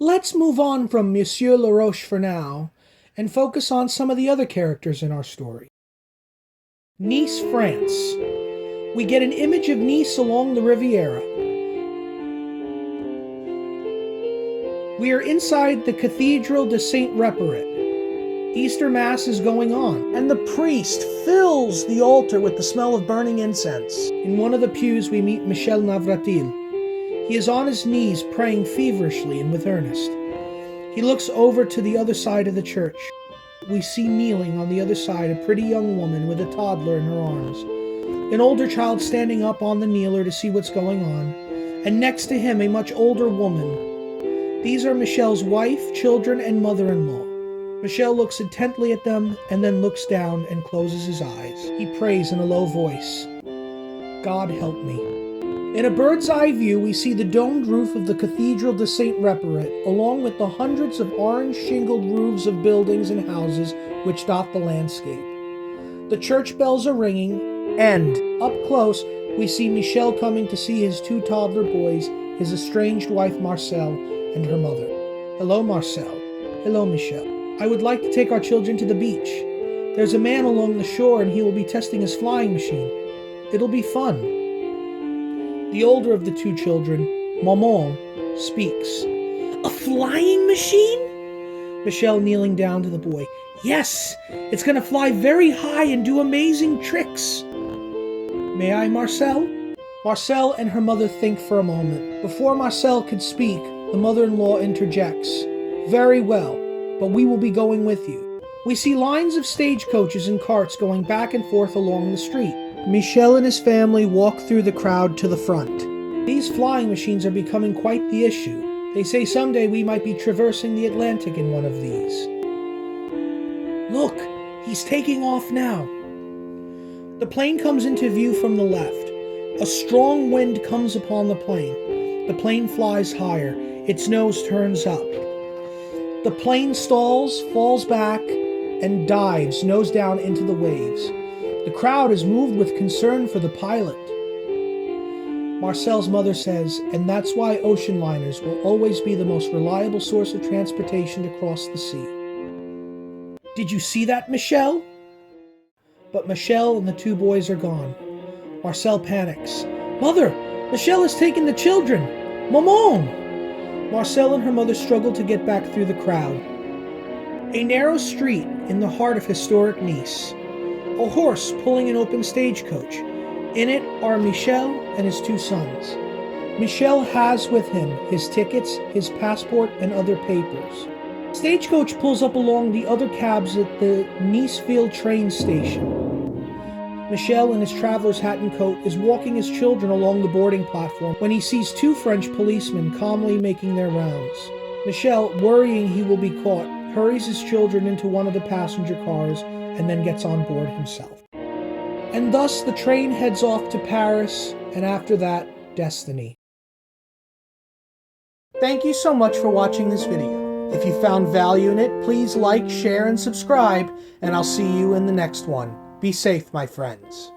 Let's move on from Monsieur Laroche for now, and focus on some of the other characters in our story. Nice, France. We get an image of Nice along the Riviera. We are inside the Cathedral de Saint-Réparet. Easter Mass is going on, and the priest fills the altar with the smell of burning incense. In one of the pews we meet Michel Navratil. He is on his knees praying feverishly and with earnest. He looks over to the other side of the church. We see kneeling on the other side a pretty young woman with a toddler in her arms, an older child standing up on the kneeler to see what's going on, and next to him a much older woman. These are Michel's wife, children, and mother-in-law. Michel looks intently at them and then looks down and closes his eyes. He prays in a low voice, "God help me." In a bird's eye view, we see the domed roof of the Cathedral de Saint-Réparet, along with the hundreds of orange shingled roofs of buildings and houses which dot the landscape. The church bells are ringing, and, up close, we see Michel coming to see his two toddler boys, his estranged wife Marcel, and her mother. "Hello, Marcel." "Hello, Michel. I would like to take our children to the beach. There's a man along the shore and he will be testing his flying machine. It'll be fun." The older of the two children, Maman, speaks. "A flying machine?" Michel kneeling down to the boy. "Yes, it's going to fly very high and do amazing tricks." "May I, Marcel?" Marcel and her mother think for a moment. Before Marcel could speak, the mother-in-law interjects. "Very well, but we will be going with you." We see lines of stagecoaches and carts going back and forth along the street. Michel and his family walk through the crowd to the front. These flying machines are becoming quite the issue. They say someday we might be traversing the Atlantic in one of these. "Look, he's taking off now." The plane comes into view from the left. A strong wind comes upon the plane. The plane flies higher. Its nose turns up. The plane stalls, falls back, and dives nose down into the waves. The crowd is moved with concern for the pilot. Marcel's mother says, "And that's why ocean liners will always be the most reliable source of transportation to cross the sea." "Did you see that, Michel?" But Michel and the two boys are gone. Marcel panics. "Mother, Michel has taken the children! Maman!" Marcel and her mother struggle to get back through the crowd. A narrow street in the heart of historic Nice. A horse pulling an open stagecoach. In it are Michel and his two sons. Michel has with him his tickets, his passport, and other papers. Stagecoach pulls up along the other cabs at the Niceville train station. Michel, in his traveler's hat and coat, is walking his children along the boarding platform when he sees two French policemen calmly making their rounds. Michel, worrying he will be caught, hurries his children into one of the passenger cars and then gets on board himself. And thus the train heads off to Paris, and after that, destiny. Thank you so much for watching this video. If you found value in it, please like, share, and subscribe, and I'll see you in the next one. Be safe, my friends.